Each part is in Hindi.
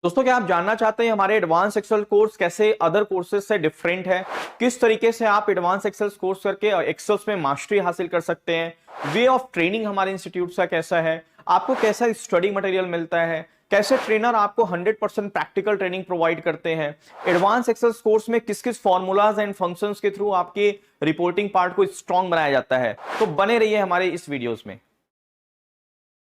दोस्तों, क्या आप जानना चाहते हैं हमारे एडवांस एक्सेल कोर्स कैसे अदर कोर्सेज से डिफरेंट है? किस तरीके से आप एडवांस एक्सेल कोर्स करके एक्सेल्स में मास्टरी हासिल कर सकते हैं? वे ऑफ ट्रेनिंग हमारे इंस्टीट्यूट का कैसा है? आपको कैसा स्टडी मटेरियल मिलता है? कैसे ट्रेनर आपको 100% प्रैक्टिकल ट्रेनिंग प्रोवाइड करते हैं? एडवांस एक्सेल कोर्स में किस किस फॉर्मूलाज एंड फंक्शंस के थ्रू आपके रिपोर्टिंग पार्ट को स्ट्रॉन्ग बनाया जाता है? तो बने रहिए हमारे इस वीडियोस में।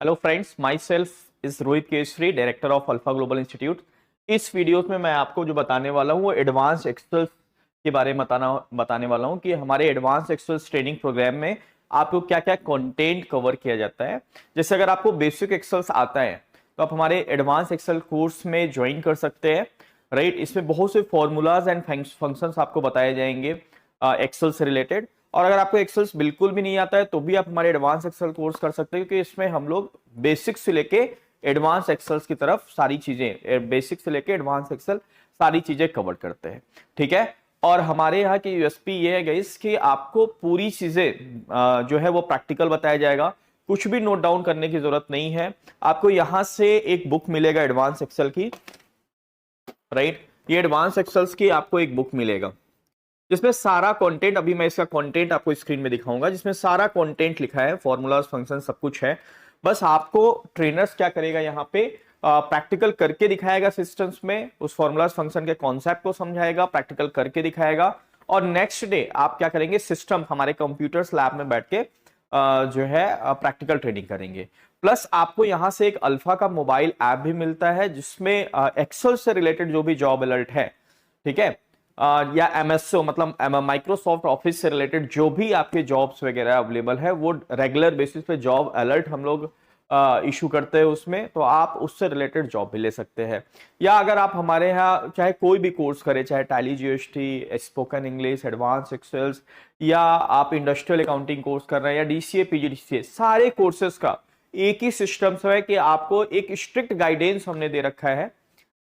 Hello friends, my self is Rohit Kesari, director of alpha global institute. इस वीडियो में मैं आपको जो बताने वाला हूँ वो एडवांस एक्सेल के बारे में बताने वाला हूँ कि हमारे एडवांस एक्सेल ट्रेनिंग प्रोग्राम में आपको क्या क्या कंटेंट कवर किया जाता है। जैसे अगर आपको बेसिक एक्सेल्स आता है तो आप हमारे एडवांस एक्सेल कोर्स में ज्वाइन कर सकते हैं। राइट, इसमें बहुत से फॉर्मूलाज एंड फंक्शंस आपको बताए जाएंगे एक्सेल से रिलेटेड। और अगर आपको एक्सेल्स बिल्कुल भी नहीं आता है तो भी आप हमारे एडवांस एक्सेल कोर्स कर सकते हैं, क्योंकि इसमें हम लोग बेसिक से लेके एडवांस एक्सेल्स की तरफ सारी चीजें, बेसिक से लेके एडवांस एक्सेल सारी चीजें कवर करते हैं। ठीक है। और हमारे यहाँ की यूएसपी ये है गाइस कि आपको पूरी चीजें जो है वो प्रैक्टिकल बताया जाएगा। कुछ भी नोट डाउन करने की जरूरत नहीं है। आपको यहां से एक बुक मिलेगा एडवांस एक्सेल की। राइट, ये एडवांस एक्सेल्स की आपको एक बुक मिलेगा जिसमें सारा कंटेंट, अभी मैं इसका कंटेंट आपको स्क्रीन में दिखाऊंगा, जिसमें सारा कंटेंट लिखा है, फॉर्मूलाज फंक्शन सब कुछ है। बस आपको ट्रेनर्स क्या करेगा, यहाँ पे प्रैक्टिकल करके दिखाएगा सिस्टम्स में, उस फॉर्मूलाज फंक्शन के कॉन्सेप्ट को समझाएगा, प्रैक्टिकल करके दिखाएगा। और नेक्स्ट डे आप क्या करेंगे, सिस्टम हमारे कंप्यूटर्स लैब में बैठ के जो है प्रैक्टिकल ट्रेनिंग करेंगे। प्लस आपको यहां से एक अल्फा का मोबाइल ऐप भी मिलता है जिसमें एक्सेल से रिलेटेड जो भी जॉब अलर्ट है, ठीक है, या एमएसओ मतलब माइक्रोसॉफ्ट ऑफिस से रिलेटेड जो भी आपके जॉब्स वगैरह अवेलेबल है वो रेगुलर बेसिस पे जॉब अलर्ट हम लोग इशू करते हैं उसमें, तो आप उससे रिलेटेड जॉब भी ले सकते हैं। या अगर आप हमारे यहाँ चाहे कोई भी कोर्स करें, चाहे Tally GST, spoken English, advance Excels, या आप इंडस्ट्रियल अकाउंटिंग कोर्स कर रहे हैं, या डीसीए पीजीडीसीए, सारे कोर्सेज का एक ही सिस्टम है कि आपको एक स्ट्रिक्ट गाइडेंस हमने दे रखा है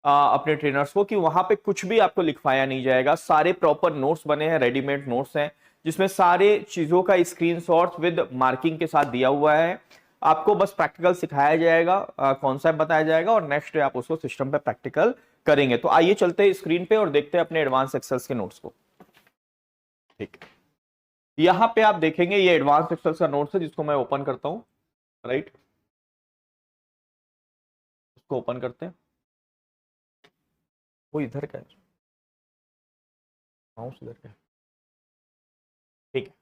अपने ट्रेनर्स को कि वहां पे कुछ भी आपको लिखवाया नहीं जाएगा। सारे प्रॉपर नोट्स बने हैं, रेडीमेड नोट्स हैं, जिसमें सारे चीजों का स्क्रीनशॉट विद मार्किंग के साथ दिया हुआ है। आपको बस प्रैक्टिकल सिखाया जाएगा, कॉन्सेप्ट बताया जाएगा, और नेक्स्ट डे आप उसको सिस्टम पे प्रैक्टिकल करेंगे। तो आइए चलते हैं स्क्रीन पे और देखते हैं अपने एडवांस एक्सेल्स के नोट्स को। ठीक है, यहाँ पे आप देखेंगे ये एडवांस एक्सेल्स का नोट्स है जिसको मैं ओपन करता हूँ। राइट, इसको ओपन करते हैं। वो इधर का है, माउस इधर का है। ठीक है,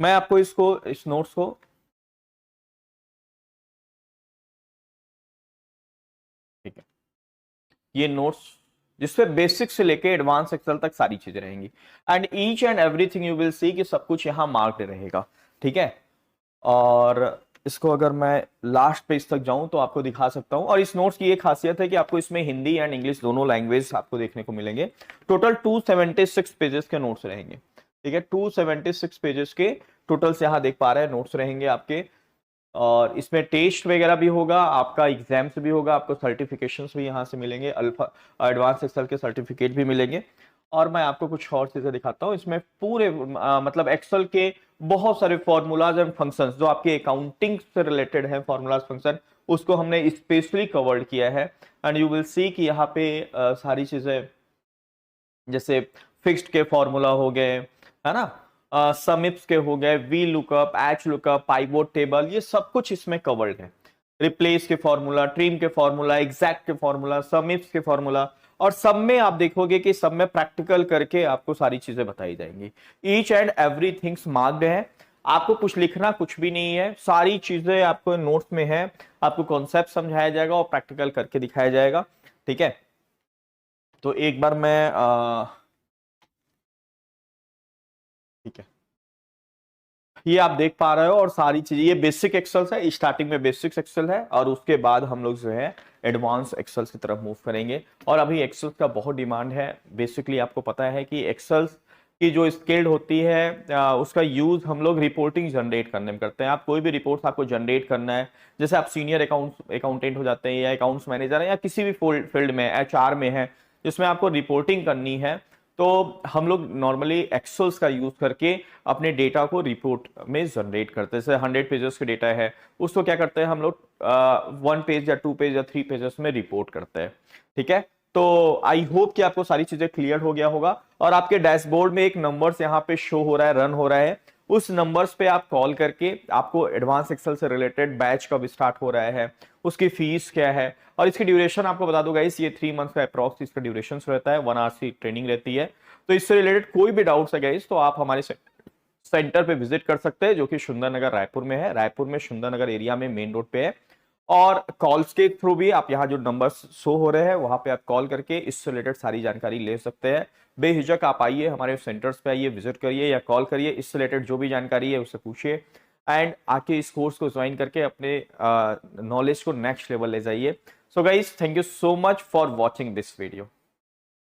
मैं आपको इस नोट्स को, ठीक है, ये नोट्स जिसपे बेसिक से लेके एडवांस एक्सेल तक सारी चीजें रहेंगी, and each and everything you will see कि सब कुछ यहाँ मार्क्ड रहेगा। ठीक है। और इसको अगर मैं लास्ट पेज तक जाऊं तो आपको दिखा सकता हूं। और इस नोट्स की एक खासियत है कि आपको इसमें हिंदी एंड इंग्लिश दोनों लैंग्वेज आपको देखने को मिलेंगे। टोटल 276 पेजेस के नोट्स रहेंगे। ठीक है, 276 पेजेस के टोटल से यहाँ देख पा रहे हैं नोट्स रहेंगे आपके। और इसमें टेस्ट वगैरह भी होगा, आपका एग्जाम्स भी होगा, आपको सर्टिफिकेशंस भी यहाँ से मिलेंगे, अल्फा एडवांस एक्सेल के सर्टिफिकेट भी मिलेंगे। और मैं आपको कुछ और चीजें दिखाता हूँ इसमें पूरे मतलब एक्सेल के बहुत सारे फॉर्मूलाज एंड फंक्शंस जो आपके अकाउंटिंग से रिलेटेड है, फॉर्मूलाज फंक्शन, उसको हमने स्पेशली कवर्ड किया है। एंड यू विल सी कि यहाँ पे सारी चीजें जैसे फिक्स्ड के फॉर्मूला हो गए, है ना, समिप्स के हो गए, V lookup, H lookup, pivot table, ये सब कुछ इसमें कवर्ड है। रिप्लेस के फॉर्मूला, ट्रिम के फॉर्मूला, एग्जैक्ट के फॉर्मूला, समिप्स के फॉर्मूला, और सब में आप देखोगे कि सब में प्रैक्टिकल करके आपको सारी चीजें बताई जाएंगी। ईच एंड एवरीथिंग्स मार्क्ड है, आपको कुछ लिखना कुछ भी नहीं है, सारी चीजें आपको नोट्स में है। आपको कॉन्सेप्ट समझाया जाएगा और प्रैक्टिकल करके दिखाया जाएगा। ठीक है, तो एक बार मैं ठीक है, ये आप देख पा रहे हो, और सारी चीजें ये बेसिक एक्सेल है, स्टार्टिंग में बेसिक एक्सेल है, और उसके बाद हम लोग जो है एडवांस एक्सेल की तरफ मूव करेंगे। और अभी एक्सेल का बहुत डिमांड है। बेसिकली आपको पता है कि एक्सेल की जो स्किल्ड होती है उसका यूज हम लोग रिपोर्टिंग जनरेट करने में करते हैं। आप कोई भी रिपोर्ट आपको जनरेट करना है, जैसे आप सीनियर अकाउंटेंट हो जाते हैं, या अकाउंट्स मैनेजर है, या किसी भी फील्ड में, एचआर में है, जिसमें आपको रिपोर्टिंग करनी है, तो हम लोग नॉर्मली एक्सेल्स का यूज करके अपने डेटा को रिपोर्ट में जनरेट करते हैं। जैसे 100 पेजेस का डेटा है, उसको क्या करते हैं हम लोग 1 पेज या 2 पेज या 3 पेजेस में रिपोर्ट करते हैं। ठीक है, तो आई होप कि आपको सारी चीजें क्लियर हो गया होगा। और आपके डैशबोर्ड में एक नंबर्स यहाँ पे शो हो रहा है, रन हो रहा है, उस नंबर्स पे आप कॉल करके आपको एडवांस एक्सेल से रिलेटेड बैच कब स्टार्ट हो रहा है, उसकी फीस क्या है, और इसकी ड्यूरेशन आपको बता दूं गाइस, ये 3 मंथ का अप्रॉक्स इसका ड्यूरेशन रहता है, 1 आवर्स की ट्रेनिंग रहती है। तो इससे रिलेटेड कोई भी डाउट्स है गाइस तो आप हमारे सेंटर पे विजिट कर सकते हैं, जो कि सुंदरनगर रायपुर में है। रायपुर में सुंदरनगर एरिया में मेन रोड पे है। और कॉल्स के थ्रू भी आप यहाँ जो नंबर्स शो हो रहे हैं वहां पे आप कॉल करके इससे रिलेटेड सारी जानकारी ले सकते हैं। बेहिचक आप आइए, हमारे सेंटर्स पे आइए, विजिट करिए या कॉल करिए, इससे रिलेटेड जो भी जानकारी है उससे पूछिए एंड आके इस कोर्स को ज्वाइन करके अपने नॉलेज को नेक्स्ट लेवल ले जाइए। So guys, thank you so much for watching this video.